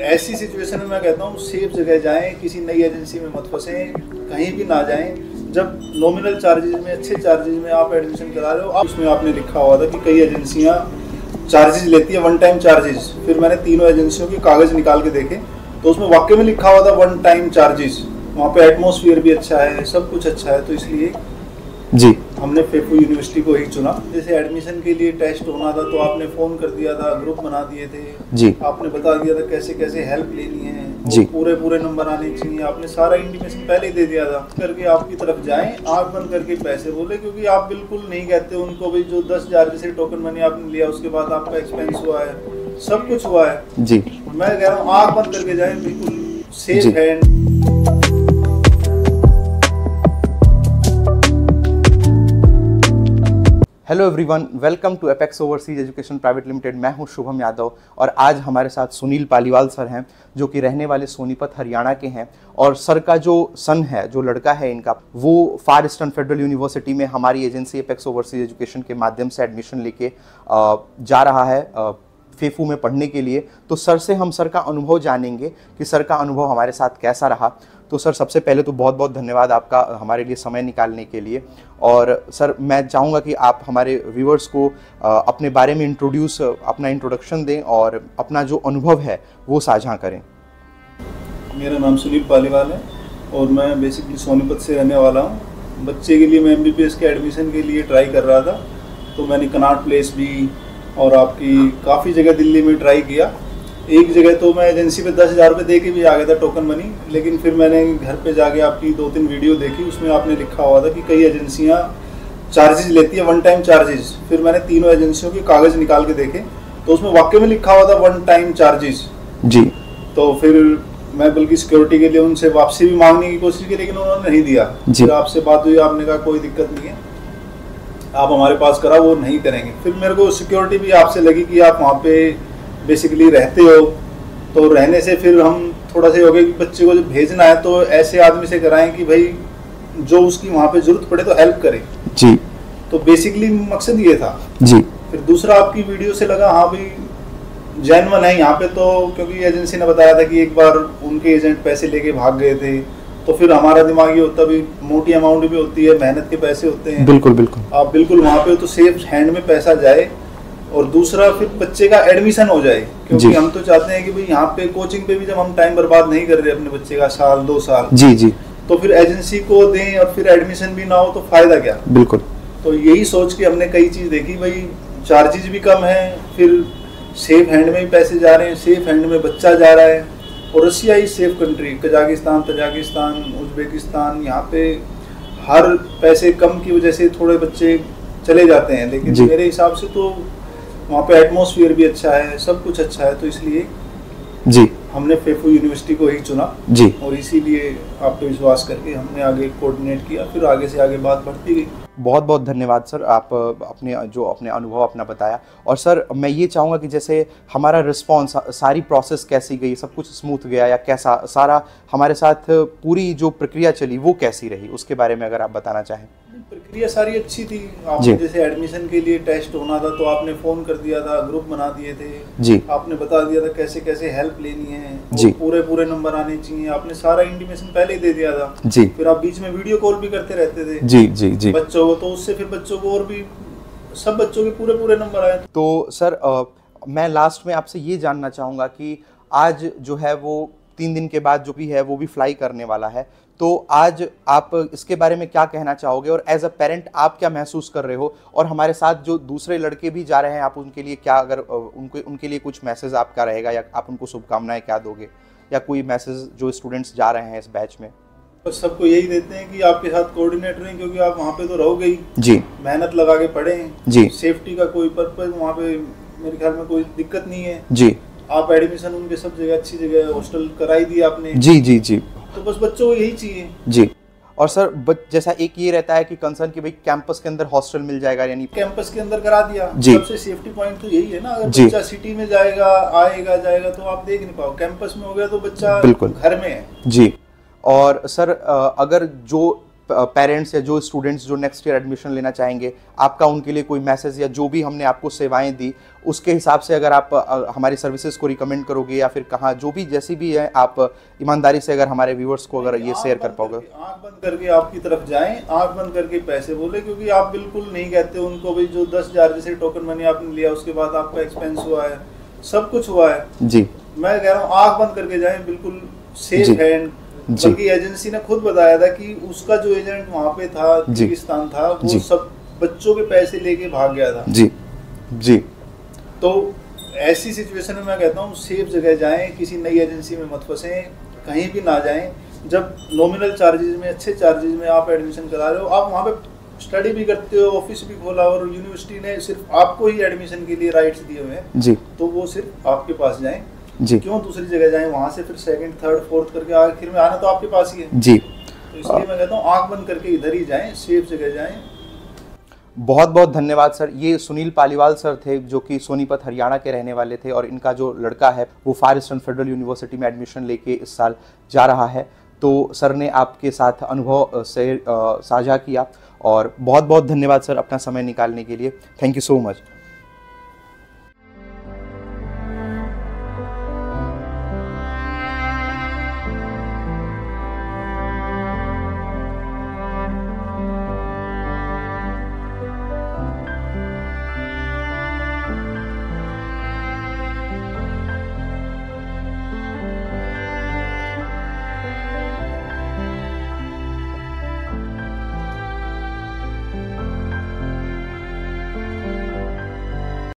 ऐसी सिचुएशन में मैं कहता हूँ सेफ जगह जाएं, किसी नई एजेंसी में मत फंसें, कहीं भी ना जाएं। जब नॉमिनल चार्जेज में, अच्छे चार्जेज में आप एडमिशन करा रहे हो, आप उसमें आपने लिखा हुआ था कि कई एजेंसियां चार्जेज लेती है, वन टाइम चार्जेस। फिर मैंने तीनों एजेंसियों के कागज निकाल के देखे तो उसमें वाकई में लिखा हुआ था वन टाइम चार्जेस। वहाँ पे एटमॉस्फेयर भी अच्छा है, सब कुछ अच्छा है, तो इसलिए जी हमने फेफू यूनिवर्सिटी को ही चुना। जैसे एडमिशन के लिए टेस्ट होना था तो आपने फोन कर दिया था, ग्रुप बना दिए थे जी, आपने बता दिया था कैसे कैसे हेल्प लेनी है जी, पूरे नंबर आने चाहिए, आपने सारा इंटीमेशन पहले ही दे दिया था। करके आपकी तरफ जाएं, आंख बंद करके पैसे बोले, क्योंकि आप बिल्कुल नहीं कहते उनको भाई जो 10,000 जैसे टोकन मनी आपने लिया उसके बाद आपका एक्सपेंस हुआ है, सब कुछ हुआ है जी। मैं कह रहा हूँ आंख बंद करके जाएं, बिल्कुल safe hand. Hello everyone, welcome to Apex overseas education private limited. मैं हूं शुभम यादव और आज हमारे साथ सुनील पालीवाल सर हैं जो कि रहने वाले सोनीपत हरियाणा के हैं। और सर का जो सन है, जो लड़का है इनका, वो फार ईस्टर्न फेडरल यूनिवर्सिटी में हमारी एजेंसी एपेक्स ओवरसीज एजुकेशन के माध्यम से एडमिशन लेके जा रहा है फेफू में पढ़ने के लिए। तो सर से हम सर का अनुभव जानेंगे कि सर का अनुभव हमारे साथ कैसा रहा। तो सर सबसे पहले तो बहुत बहुत धन्यवाद आपका हमारे लिए समय निकालने के लिए। और सर मैं चाहूँगा कि आप हमारे व्यूअर्स को अपने बारे में अपना इंट्रोडक्शन दें और अपना जो अनुभव है वो साझा करें। मेरा नाम सुनील पालीवाल है और मैं बेसिकली सोनीपत से रहने वाला हूँ। बच्चे के लिए मैं MBBS के एडमिशन के लिए ट्राई कर रहा था, तो मैंने कनॉट प्लेस भी और आपकी काफ़ी जगह दिल्ली में ट्राई किया। एक जगह तो मैं एजेंसी पे 10,000 रुपये दे के भी आ गया था टोकन मनी, लेकिन फिर मैंने घर पे जाके आपकी 2-3 वीडियो देखी, उसमें आपने लिखा हुआ था कि कई एजेंसियां चार्जेस लेती है, वन टाइम चार्जेस। फिर मैंने तीनों एजेंसियों के कागज निकाल के देखे तो उसमें वाकई में लिखा हुआ था वन टाइम चार्जेस जी। तो फिर मैं बल्कि सिक्योरिटी के लिए उनसे वापसी भी मांगने की कोशिश की, लेकिन उन्होंने नहीं दिया। फिर आपसे बात हुई, आपने कहा कोई दिक्कत नहीं है, आप हमारे पास कराओ, वो नहीं करेंगे। फिर मेरे को सिक्योरिटी भी आपसे लगी कि आप वहाँ पे बेसिकली रहते हो, तो रहने से फिर हम थोड़ा सा हो गया कि बच्चे को जब भेजना है तो ऐसे आदमी से कराएं कि भाई जो उसकी वहाँ पे जरूरत पड़े तो हेल्प करे जी। तो बेसिकली मकसद ये था जी। फिर दूसरा आपकी वीडियो से लगा हाँ भाई जेन्युइन है यहाँ पे, तो क्योंकि एजेंसी ने बताया था कि एक बार उनके एजेंट पैसे लेके भाग गए थे, तो फिर हमारा दिमाग ये होता भी मोटी अमाउंट भी होती है, मेहनत के पैसे होते हैं। बिल्कुल बिल्कुल, आप बिल्कुल वहाँ पे हो तो सेफ हैंड में पैसा जाए और दूसरा फिर बच्चे का एडमिशन हो जाए, क्योंकि हम तो चाहते हैं कि भाई यहाँ पे कोचिंग पे भी जब हम टाइम बर्बाद नहीं कर रहे अपने बच्चे का 1-2 साल जी जी, तो फिर एजेंसी को दें और फिर एडमिशन भी ना हो तो फायदा क्या। बिल्कुल। तो यही सोच के हमने कई चीज देखी, भाई चार्जेस भी कम है, फिर सेफ हैंड में भी पैसे जा रहे हैं, सेफ हैंड में बच्चा जा रहा है। और रशिया ही safe country, Kazakhstan, Tajikistan, Uzbekistan, यहाँ पे हर पैसे कम की वजह से थोड़े बच्चे चले जाते हैं, लेकिन मेरे हिसाब से तो वहाँ पे एटमॉस्फेयर भी अच्छा है, सब कुछ अच्छा है, तो इसलिए जी हमने फेफू यूनिवर्सिटी को ही चुना जी। और इसीलिए आप पे विश्वास करके हमने आगे कोऑर्डिनेट किया, फिर आगे से आगे बात बढ़ती गई। बहुत बहुत धन्यवाद सर, आप अपने अनुभव अपना बताया। और सर मैं ये चाहूँगा कि जैसे हमारा रिस्पॉन्स, सारी प्रोसेस कैसी गई, सब कुछ स्मूथ गया या कैसा, सारा हमारे साथ पूरी जो प्रक्रिया चली वो कैसी रही, उसके बारे में अगर आप बताना चाहें। प्रक्रिया सारी अच्छी थी। आपने जैसे एडमिशन के लिए टेस्ट होना था तो आपने फोन कर दिया था, ग्रुप बना दिए थे जी, आपने बता दिया था कैसे कैसे हेल्प लेनी है जी, पूरे नंबर आने चाहिए, आपने सारा इंटीमेशन पहले ही दे दिया था जी। फिर आप बीच में वीडियो कॉल भी करते रहते थे जी जी जी बच्चों को, तो उससे फिर बच्चों को और भी सब बच्चों के पूरे नंबर आए। तो सर मैं लास्ट में आपसे ये जानना चाहूँगा कि आज जो है वो 3 दिन के बाद जो भी है वो भी फ्लाई करने वाला है, तो आज आप इसके बारे में क्या कहना चाहोगे और एज अ पेरेंट आप क्या महसूस कर रहे हो, और हमारे साथ जो दूसरे लड़के भी जा रहे हैं आप उनके लिए क्या, अगर उनके लिए कुछ मैसेज आपका रहेगा या आप उनको शुभकामनाएं क्या दोगे, या कोई मैसेज जो स्टूडेंट्स जा रहे हैं इस बैच में? बस सबको यही देते हैं कि आपके साथ कोऑर्डिनेट रहें, क्योंकि आप वहाँ पे तो रहोगे ही जी, मेहनत लगा के पढ़ें जी, सेफ्टी का कोई पर्पज वहाँ पे मेरे ख्याल में कोई दिक्कत नहीं है जी। आप एडमिशन उनके सब जगह अच्छी जगह हॉस्टल कराई दी आपने जी जी जी, तो बस बच्चों को यही चाहिए जी। और सर जैसा एक ये रहता है कि कंसर्न कि भाई कैंपस के अंदर हॉस्टल मिल जाएगा, यानी कैंपस के अंदर करा दिया जी। सबसे सेफ्टी पॉइंट तो यही है ना, अगर बच्चा सिटी में जाएगा आएगा जाएगा तो आप देख नहीं पाओ, कैंपस में हो गया तो बच्चा बिल्कुल घर में है जी। और सर अगर जो पेरेंट्स या जो स्टूडेंट्स जो नेक्स्ट ईयर एडमिशन लेना चाहेंगे, आपका उनके लिए कोई मैसेज या जो भी हमने आपको सेवाएं दी उसके हिसाब से अगर आप हमारी सर्विसेज को रिकमेंड करोगे या फिर कहाँ जो भी जैसी भी है आप ईमानदारी से अगर हमारे व्यूअर्स को अगर ये शेयर कर पाओगे। आंख बंद करके आपकी तरफ जाएं, आंख बंद करके पैसे बोले, क्योंकि आप बिल्कुल नहीं कहते उनको भाई जो 10,000 जैसे टोकन मनी आपने लिया उसके बाद आपका एक्सपेंस हुआ है, सब कुछ हुआ है जी। मैं कह रहा हूँ आंख बंद करके जाएं, बिल्कुल सेफ हैंड। बल्कि एजेंसी ने खुद बताया था कि उसका जो एजेंट वहाँ पे था, पाकिस्तान था, वो सब बच्चों के पैसे लेके भाग गया था जी जी। तो ऐसी सिचुएशन में मैं कहता हूँ सेफ जगह जाएं, किसी नई एजेंसी में मत फंसें, कहीं भी ना जाएं। जब नॉमिनल चार्जेस में, अच्छे चार्जेस में आप एडमिशन करा रहे हो, आप वहाँ पे स्टडी भी करते हो, ऑफिस भी खोला और यूनिवर्सिटी ने सिर्फ आपको ही एडमिशन के लिए राइट्स दिए हुए हैं जी, तो वो सिर्फ आपके पास जाएं जी। क्यों दूसरी जगह जाएं, वहाँ से फिर सेकंड थर्ड फोर्थ करके आखिर में आना तो आपके पास ही है जी। तो इसलिए मैं कहता हूँ आंख बंद करके इधर ही जाएं, सेफ जगह जाएं। बहुत बहुत धन्यवाद सर। ये सुनील पालीवाल सर थे जो कि सोनीपत हरियाणा के रहने वाले थे और इनका जो लड़का है वो फार ईस्टर्न फेडरल यूनिवर्सिटी में एडमिशन लेके इस साल जा रहा है। तो सर ने आपके साथ अनुभव से साझा किया और बहुत बहुत धन्यवाद सर अपना समय निकालने के लिए। Thank you so much.